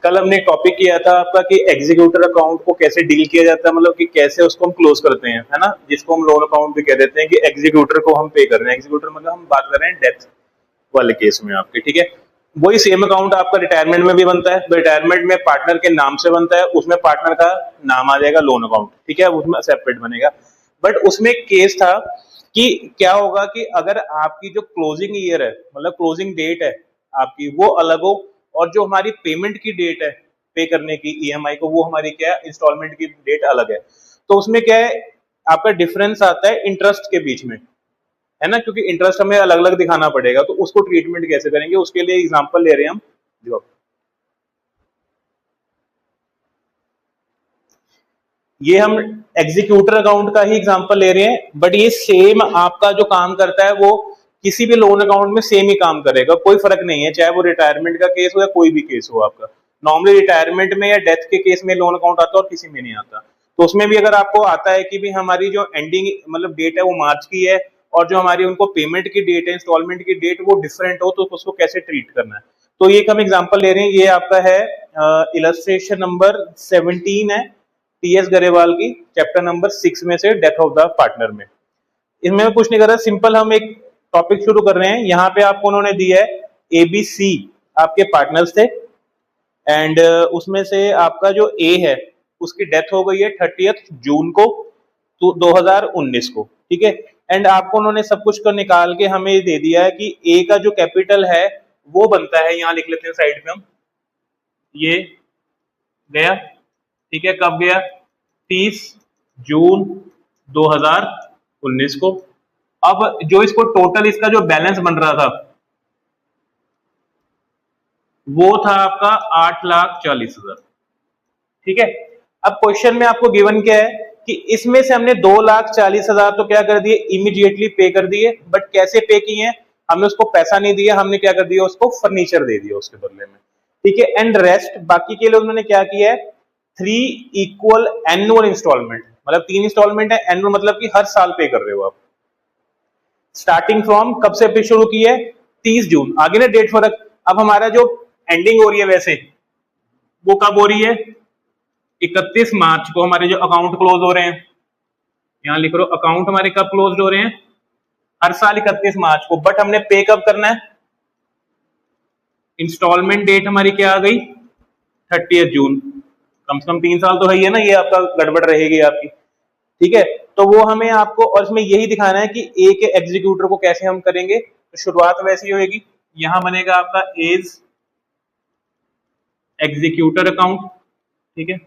कल हमने टॉपिक किया था आपका कि एग्जीक्यूटर अकाउंट को कैसे डील किया जाता है, मतलब कि कैसे उसको हम क्लोज करते हैं, है ना, जिसको हम लोन अकाउंट भी कह देते हैं कि एग्जीक्यूटर को हम पे कर रहे हैं। एग्जीक्यूटर मतलब हम बात कर रहे हैं डेथ वाले केस में आपके, ठीक है। वही सेम अकाउंट आपका रिटायरमेंट में भी बनता है। रिटायरमेंट में पार्टनर के नाम से बनता है, उसमें पार्टनर का नाम आ जाएगा लोन अकाउंट, ठीक है, उसमें सेपरेट बनेगा। बट उसमें एक केस था कि क्या होगा कि अगर आपकी जो क्लोजिंग ईयर है, मतलब क्लोजिंग डेट है आपकी, वो अलग हो, और जो हमारी पेमेंट की डेट है पे करने की ईएमआई को, वो हमारी क्या है, इंस्टॉलमेंट की डेट अलग है। तो उसमें क्या है, आपका डिफरेंस आता है इंटरेस्ट के बीच में, है ना, क्योंकि इंटरेस्ट हमें अलग अलग दिखाना पड़ेगा। तो उसको ट्रीटमेंट कैसे करेंगे, उसके लिए एग्जांपल ले रहे हैं हम। जो ये हम एग्जीक्यूटर अकाउंट का ही एग्जांपल ले रहे हैं, बट ये सेम आपका जो काम करता है वो किसी भी लोन अकाउंट में सेम ही काम करेगा, कोई फर्क नहीं है, चाहे वो रिटायरमेंट का केस हो या कोई भी केस हो आपका। नॉर्मली रिटायरमेंट में या डेथ के केस में लोन अकाउंट आता है और किसी में नहीं आता। तो उसमें भी अगर आपको आता है कि भी हमारी जो एंडिंग मतलब डेट है वो मार्च की है, और जो हमारी उनको पेमेंट की डेट है, इंस्टॉलमेंट की डेट वो डिफरेंट हो, तो उसको कैसे ट्रीट करना है। तो ये हम एग्जांपल ले रहे हैं, ये आपका है इलस्ट्रेशन नंबर 17 है टीएस गरेवाल की, चैप्टर नंबर 6 में से डेथ ऑफ द पार्टनर में। इसमें कुछ नहीं कर रहा, सिंपल हम एक टॉपिक शुरू कर रहे हैं। यहाँ पे आपको उन्होंने दिया है एबीसी आपके पार्टनर्स थे, एंड उसमें से आपका जो ए है उसकी डेथ हो गई है 30 जून को 2019 को, ठीक है। एंड आपको उन्होंने सब कुछ कर निकाल के हमें दे दिया है कि ए का जो कैपिटल है वो बनता है, यहां लिख लेते हैं साइड में हम, ये गया, ठीक है, कब गया, 30 जून 2019 को। अब जो इसको टोटल इसका जो बैलेंस बन रहा था वो था आपका 8,40,000, ठीक है। अब क्वेश्चन में आपको गिवन क्या है कि इसमें से हमने 2,40,000 तो क्या कर दिए, इमीडिएटली पे कर दिए। बट कैसे पे किए हैं, हमने उसको पैसा नहीं दिया, हमने क्या कर दिया, उसको फर्नीचर दे दिया उसके बदले में, ठीक है। एंड रेस्ट बाकी के लिए उन्होंने क्या किया है, 3 इक्वल एनुअल इंस्टॉलमेंट, मतलब 3 इंस्टॉलमेंट है, एनुअल मतलब कि हर साल पे कर रहे हो आप। स्टार्टिंग फ्रॉम कब से पे शुरू की है, 30 जून, आगे ना डेट फर्क। अब हमारा जो एंडिंग हो रही है वैसे वो कब हो रही है, 31 मार्च को हमारे जो अकाउंट क्लोज हो रहे हैं, यहां लिख लो अकाउंट हमारे कब क्लोज हो रहे हैं, हर साल 31 मार्च को। बट हमने पे कब करना है, इंस्टॉलमेंट डेट हमारी क्या आ गई, 30 जून। कम से कम 3 साल तो है ही है ना, ये आपका गड़बड़ रहेगी आपकी, ठीक है। तो वो हमें आपको, और इसमें यही दिखाना है कि ए के एग्जीक्यूटर को कैसे हम करेंगे। तो शुरुआत वैसी होगी, यहां बनेगा आपका एज एग्जीक्यूटर अकाउंट, ठीक है,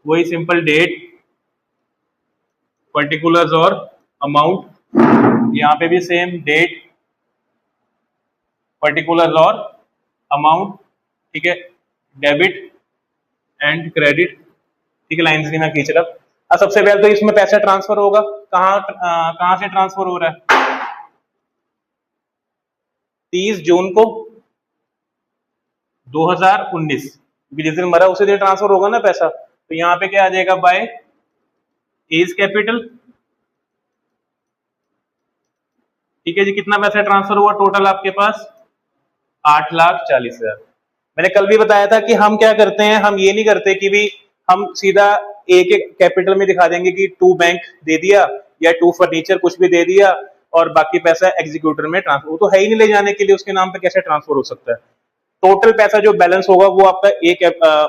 वही सिंपल डेट, पर्टिकुलर्स और अमाउंट, यहां पे भी सेम डेट, पर्टिकुलर्स और अमाउंट, ठीक है, डेबिट एंड क्रेडिट, ठीक है, लाइन से मैं खींच रहा। अब सबसे पहले तो इसमें पैसा ट्रांसफर होगा, कहां से ट्रांसफर हो रहा है, 30 जून को 2019, जिस दिन मरा उसी दिन ट्रांसफर होगा ना पैसा। तो यहां पे क्या आ जाएगा, बाय एज कैपिटल, ठीक है जी। कितना पैसा ट्रांसफर हुआ टोटल आपके पास, 8,40,000। मैंने कल भी बताया था कि हम क्या करते हैं, हम ये नहीं करते कि भी हम सीधा ए के कैपिटल में दिखा देंगे कि 2 बैंक दे दिया या 2 फर्नीचर कुछ भी दे दिया और बाकी पैसा एग्जीक्यूटर में ट्रांसफर, वो तो है ही नहीं ले जाने के लिए, उसके नाम पे कैसे ट्रांसफर हो सकता है। टोटल पैसा जो बैलेंस होगा वो आपका एक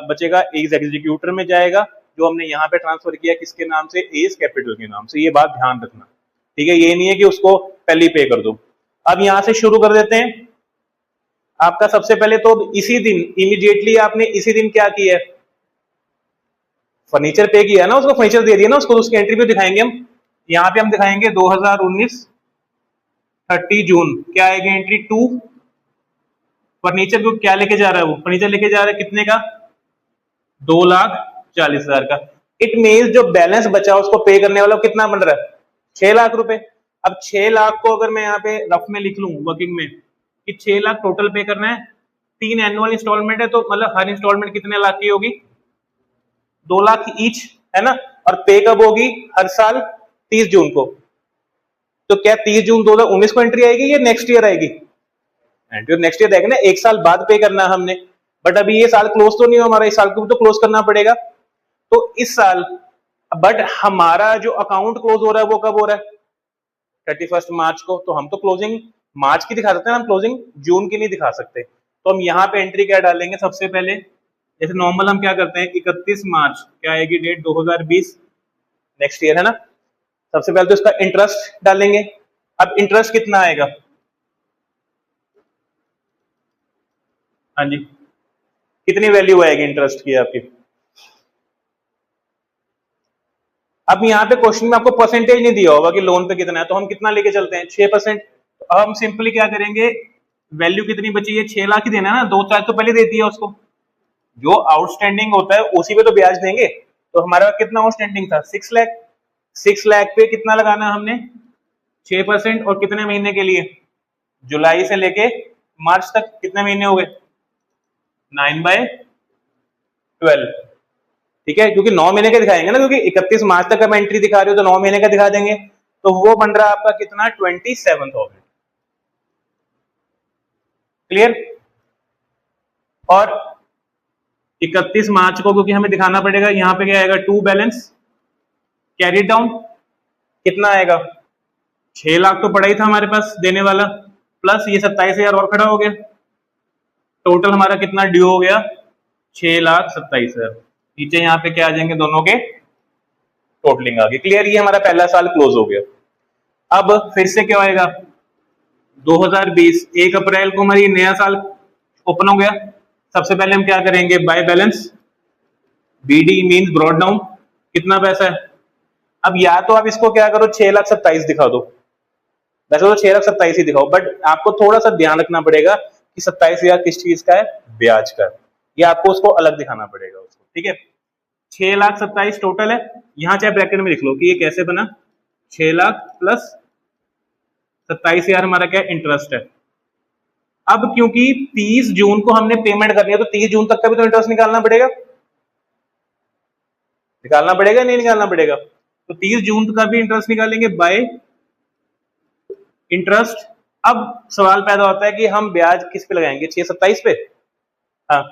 बचेगा, एज एग्जीक्यूटर में जाएगा, जो हमने यहाँ पे ट्रांसफर किया किसके नाम से, एज कैपिटल के नाम से। ये बात ध्यान रखना, ठीक है, ये नहीं है कि उसको पहले पे कर दो। अब यहां से शुरू कर देते हैं। आपका सबसे पहले तो इसी दिन इमीडिएटली आपने इसी दिन क्या किया है, फर्नीचर पे किया ना, उसको फर्नीचर दे दिया ना उसको, तो उसकी एंट्री भी दिखाएंगे हम। यहाँ पे हम दिखाएंगे 2019 30 जून, क्या आएगी एंट्री 2, फर्नीचर को क्या लेके जा रहा है, वो फर्नीचर लेके जा रहा है कितने का, 2,40,000 का। इट मीन जो बैलेंस बचा उसको पे करने वाला कितना बन रहा है, 6 लाख रुपए। अब 6 लाख को अगर मैं यहाँ पे रफ में लिख लूं वर्किंग में कि 6 लाख टोटल पे करना है, 3 एनुअल इंस्टॉलमेंट है, तो मतलब हर इंस्टॉलमेंट कितने लाख की होगी, 2 लाख ईच, है ना। और पे कब होगी, हर साल 30 जून को। तो क्या 30 जून 2019 को एंट्री आएगी या नेक्स्ट ईयर आएगी, एंट्री नेक्स्ट ईयर आएगी ना, 1 साल बाद पे करना है हमने। बट अभी ये साल क्लोज तो नहीं हो हमारा, इस साल को भी तो क्लोज करना पड़ेगा। तो इस साल, बट हमारा जो अकाउंट क्लोज हो रहा है वो कब हो रहा है? 31 मार्च को। तो हम तो क्लोजिंग मार्च की दिखा सकते हैं, हम क्लोजिंग जून की नहीं दिखा सकते। तो हम यहाँ पे एंट्री क्या डालेंगे? सबसे पहले जैसे नॉर्मल हम क्या करते हैं, 31 मार्च क्या आएगी डेट? 2020, नेक्स्ट ईयर है ना। सबसे पहले तो इसका इंटरेस्ट डालेंगे। अब इंटरेस्ट कितना आएगा? हाँ जी, कितनी वैल्यू आएगी इंटरेस्ट की आपकी? अब यहाँ पे क्वेश्चन में आपको परसेंटेज नहीं दिया होगा कि लोन पे कितना है, तो हम कितना लेके चलते हैं? 6%। अब हम सिंपली क्या करेंगे, वैल्यू कितनी बची है? 6 लाख ही देना है ना, 2 लाख तो पहले दे दिया उसको। जो आउटस्टैंडिंग होता है उसी पे तो ब्याज देंगे। तो हमारा कितना आउटस्टैंडिंग था? 6 लाख। 6 लाख पे कितना लगाना है हमने? 6%। और कितने महीने के लिए? जुलाई से लेके मार्च तक। कितने महीने हो गए? 9/12। ठीक है, क्योंकि 9 महीने का दिखाएंगे ना, क्योंकि 31 मार्च तक हम एंट्री दिखा रहे हो तो 9 महीने का दिखा देंगे। तो वो बन रहा है आपका कितना? 27,000। क्लियर? और 31 मार्च को क्योंकि हमें दिखाना पड़ेगा, यहां पे क्या आएगा? To balance carry down. कितना आएगा? 6 लाख तो पड़ा ही था हमारे पास देने वाला, प्लस ये 27,000 और खड़ा हो गया। टोटल हमारा कितना ड्यू हो गया? 6,27,000। नीचे यहाँ पे क्या आ जाएंगे? दोनों के टोटलिंग आ गई। क्लियर? ये हमारा पहला साल क्लोज हो गया। अब फिर से क्या होएगा? 2020 1 अप्रैल को हमारी नया साल ओपन हो गया। सबसे पहले हम क्या करेंगे? By balance, BD means brought down. कितना पैसा है? अब या तो आप इसको क्या करो, 6,27,000 दिखा दो। वैसे तो 6,27,000 ही दिखाओ, बट आपको थोड़ा सा ध्यान रखना पड़ेगा कि 27,000 किस चीज का है? ब्याज का। ये आपको उसको अलग दिखाना पड़ेगा उसको। ठीक है, 6,27,000 टोटल है। यहां चाहे ब्रैकेट में लिख लो कि ये कैसे बना। 6 लाख प्लस 27,000 हमारा क्या? इंटरेस्ट है। अब क्योंकि 30 जून को हमने पेमेंट करनी है, तो 30 जून तक का भी तो इंटरेस्ट निकालना पड़ेगा। निकालना पड़ेगा नहीं निकालना पड़ेगा? तो 30 जून का भी इंटरेस्ट निकालेंगे बाय इंटरेस्ट। अब सवाल पैदा होता है कि हम ब्याज किस पे लगाएंगे? 6,27,000 पे? हाँ,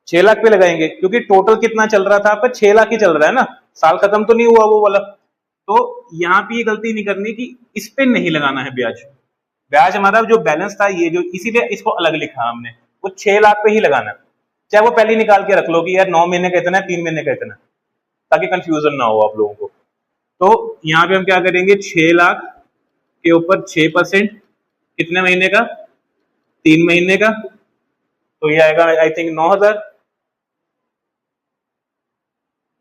6 लाख पे लगाएंगे, क्योंकि टोटल कितना चल रहा था आपका? 6 लाख ही चल रहा है ना, साल खत्म तो नहीं हुआ वो वाला। तो यहाँ पे ये गलती नहीं करनी कि इस पे नहीं लगाना है ब्याज। ब्याज हमारा जो बैलेंस था, ये जो, इसीलिए इसको अलग लिखा हमने, वो 6 लाख पे ही लगाना है। चाहे वो पहले ही निकाल के रख लो कि यार 9 महीने का इतना है, 3 महीने का इतना है, ताकि कंफ्यूजन ना हो आप लोगों को। तो यहाँ पे हम क्या करेंगे? 6 लाख के ऊपर 6%, कितने महीने का? 3 महीने का। तो ये आएगा आई थिंक 9,000।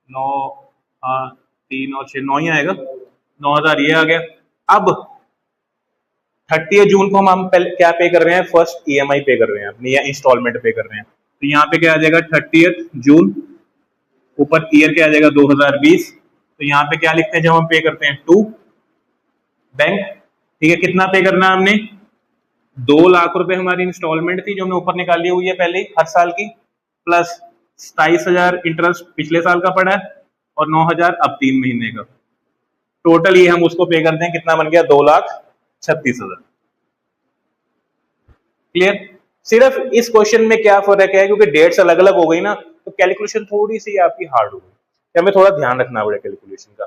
9, हाँ, 3 और 6, 9 ही आएगा। 9,000 ये आ गया। अब 30 जून को हम पहले क्या पे कर रहे हैं? फर्स्ट ईएमआई पे कर रहे हैं अपनी, या इंस्टॉलमेंट पे कर रहे हैं। तो यहाँ पे क्या आ जाएगा? 30 जून, ऊपर ईयर क्या आ जाएगा? 2020। तो यहाँ पे क्या लिखते हैं जब हम पे करते हैं? To bank. ठीक है, कितना पे करना है हमने? 2 लाख रुपए हमारी इंस्टॉलमेंट थी जो हमने ऊपर निकाली हुई है पहले हर साल की, प्लस 27,000 इंटरेस्ट पिछले साल का पड़ा है, और 9,000 अब 3 महीने का। टोटल ये हम उसको पे करते हैं, कितना बन गया? 2,36,000। क्लियर? सिर्फ इस क्वेश्चन में क्या फर्क है, क्योंकि डेट्स अलग अलग हो गई ना, तो कैलकुलेशन थोड़ी सी आपकी हार्ड हो गई, हमें थोड़ा ध्यान रखना पड़ेगा कैलकुलेशन का।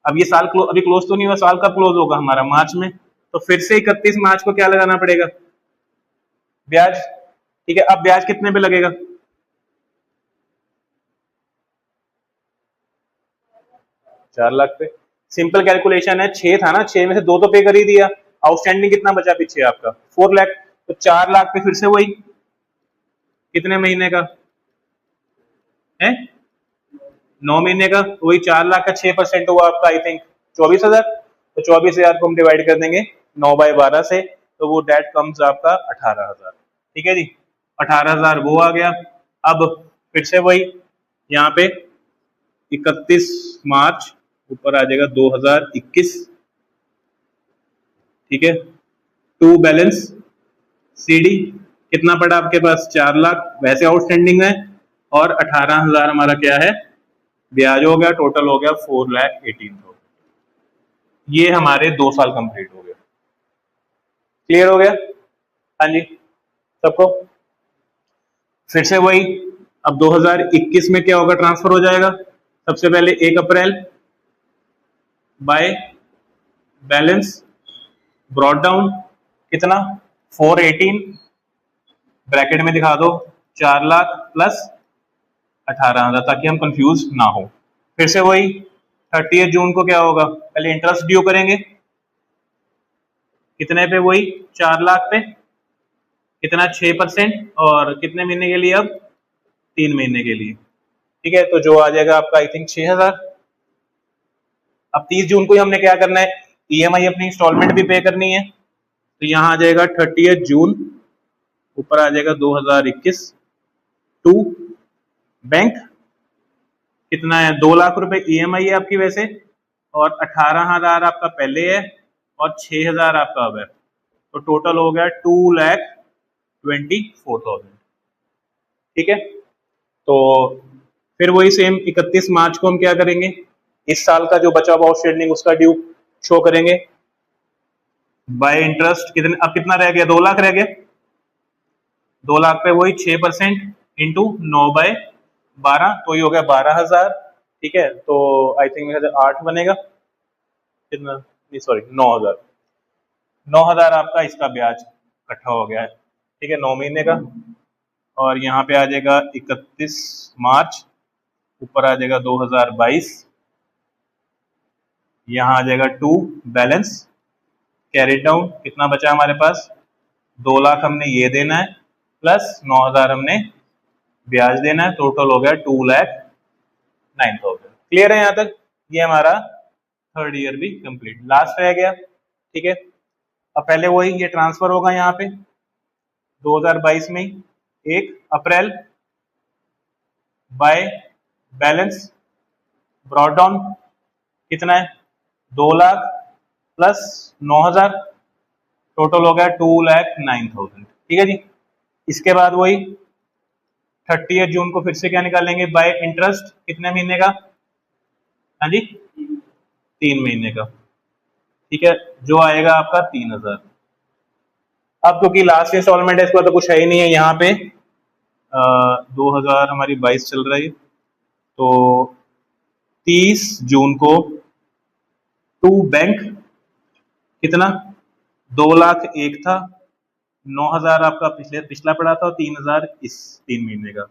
अब ये साल अभी क्लोज तो नहीं हुआ, साल कब क्लोज होगा हमारा? मार्च में। तो फिर से 31 मार्च को क्या लगाना पड़ेगा? ब्याज। ठीक है, अब ब्याज कितने पे लगेगा? 4 लाख पे। सिंपल कैलकुलेशन है, 6 था ना, 6 में से 2 तो पे कर ही दिया। आउटस्टैंडिंग कितना बचा पीछे आपका? 4 लाख। तो 4 लाख पे फिर से वही, कितने महीने का है? 9 महीने का। तो वही 4 लाख का 6% हुआ आपका आई थिंक 24,000। तो 24,000 को हम डिवाइड कर देंगे 9/12 से, तो वो डेट कम्स आपका 18,000। ठीक है जी, 18,000 वो आ गया। अब फिर से वही, यहाँ पे 31 मार्च, ऊपर आ जाएगा 2021। ठीक है, टू बैलेंस सीडी, कितना पड़ा आपके पास? 4 लाख वैसे आउटस्टैंडिंग है, और 18,000 हमारा क्या है? ब्याज हो गया। टोटल हो गया 4,18,000। ये हमारे 2 साल कंप्लीट हो गए। क्लियर हो गया? हाँ जी, सबको? फिर से वही, अब 2021 में क्या होगा, ट्रांसफर हो जाएगा। सबसे पहले 1 अप्रैल बाय बैलेंस ब्रॉड डाउन कितना, 418, ब्रैकेट में दिखा दो 4 लाख प्लस 18,000, ताकि हम कंफ्यूज ना हो। फिर से वही 30 जून को क्या होगा, पहले इंटरेस्ट ड्यू करेंगे कितने पे, वही 4 लाख पे, कितना 6%, और कितने महीने के लिए, अब 3 महीने के लिए। ठीक है, तो जो आ जाएगा आपका आई थिंक 6,000। अब 30 जून को ही हमने क्या करना है, ईएमआई अपनी इंस्टॉलमेंट भी पे करनी है, तो यहाँ आ जाएगा 30 जून, ऊपर आ जाएगा 2021 टू बैंक, कितना है, 2 लाख रुपए ईएमआई है आपकी वैसे, और 18,000 आपका पहले है और 6,000 आपका अब है, तो टोटल हो गया 2,24,000। ठीक है, तो फिर वही सेम 31 मार्च को हम क्या करेंगे, इस साल का जो बचा हुआ आउटस्टैंडिंग उसका ड्यू शो करेंगे बाय इंटरेस्ट, कितने, अब कितना रह गया, 2 लाख रह गया, 2 लाख पे वही 6% इंटू 9/12, तो ये हो गया 12,000। ठीक है, तो आई थिंक 8 बनेगा, कितना, नहीं सॉरी 9,000, 9,000 आपका इसका ब्याज इकट्ठा हो गया है। ठीक है, 9 महीने का, और यहाँ पे आ जाएगा 31 मार्च, ऊपर आ जाएगा 2022, यहाँ आ जाएगा 2 बैलेंस कैरी डाउन, कितना बचा हमारे पास, 2 लाख हमने ये देना है प्लस 9,000 हमने ब्याज देना है, टोटल हो गया 2,09,000। क्लियर है यहाँ तक? ये हमारा थर्ड ईयर भी कंप्लीट, लास्ट रह गया। ठीक है, अब पहले वही ये ट्रांसफर होगा यहाँ पे 2022 में 1 अप्रैल बाय बैलेंस ब्रॉड डाउन, कितना है, 2 लाख प्लस 9,000, टोटल हो गया 2,09,000। ठीक है जी, इसके बाद वही 30 जून को फिर से क्या निकालेंगे, बाय इंटरेस्ट, कितने महीने का, हाँ जी 3 महीने का। ठीक है, जो आएगा आपका 3,000। अब क्योंकि लास्ट इंस्टॉलमेंट है, इसका तो कुछ है ही नहीं है यहाँ पे, 2000 हमारी 22 चल रही है, तो 30 जून को टू बैंक, कितना, 2 लाख एक था, 9,000 आपका पिछला पड़ा था, और 3,000 इस 3 महीने का,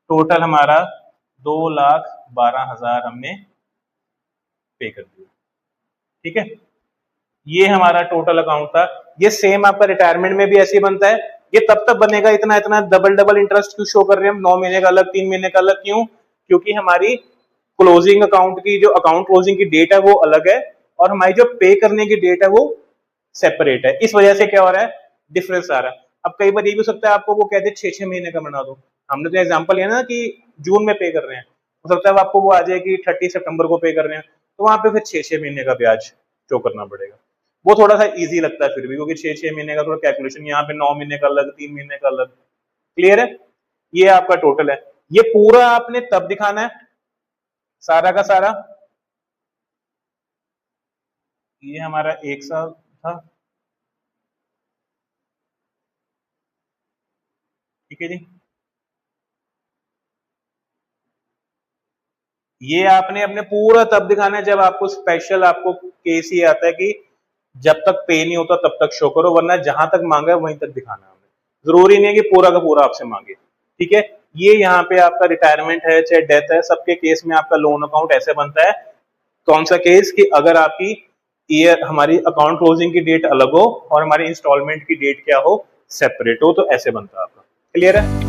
टोटल हमारा 2,12,000 हमने पे कर दिया। ठीक है, ये हमारा टोटल अकाउंट था। ये सेम आपका रिटायरमेंट में भी ऐसे ही बनता है, ये तब तक बनेगा, इतना इतना डबल इंटरेस्ट क्यों शो कर रहे हैं हम, 9 महीने का अलग 3 महीने का अलग, क्यों, क्योंकि हमारी क्लोजिंग अकाउंट की जो अकाउंट क्लोजिंग की डेट है वो अलग है, और हमारी जो पे करने की डेट है वो सेपरेट है, इस वजह से क्या हो रहा है, डिफरेंस आ रहा है। अब कई बार ये भी हो सकता है आपको वो कहते 6-6 महीने का बना दो, हमने तो एग्जांपल लिया ना कि जून में पे कर रहे हैं, हो सकता है आपको वो आ जाए कि 30 सितंबर को पे कर रहे हैं, तो वहां पे फिर 6-6 महीने का ब्याज शो करना पड़ेगा। वो थोड़ा सा इजी लगता है फिर भी, क्योंकि 6-6 महीने का थोड़ा कैलकुलेशन, यहाँ पे 9 महीने का अलग, 3 महीने का अलग। क्लियर है? ये आपका टोटल है, ये पूरा आपने तब दिखाना है सारा का सारा, ये हमारा 1 साल था। ठीक है जी, ये आपने अपने पूरा तब दिखाना है जब आपको स्पेशल आपको केस ये आता है कि जब तक पे नहीं होता तब तक शो करो, वरना जहां तक मांगा है वहीं तक दिखाना है हमें, जरूरी नहीं है कि पूरा का पूरा आपसे मांगे। ठीक है, ये यहाँ पे आपका रिटायरमेंट है चाहे डेथ है, सबके केस में आपका लोन अकाउंट ऐसे बनता है। कौन सा केस, कि अगर आपकी ईयर हमारी अकाउंट क्लोजिंग की डेट अलग हो और हमारी इंस्टॉलमेंट की डेट क्या हो, सेपरेट हो, तो ऐसे बनता है आपका। क्लियर है?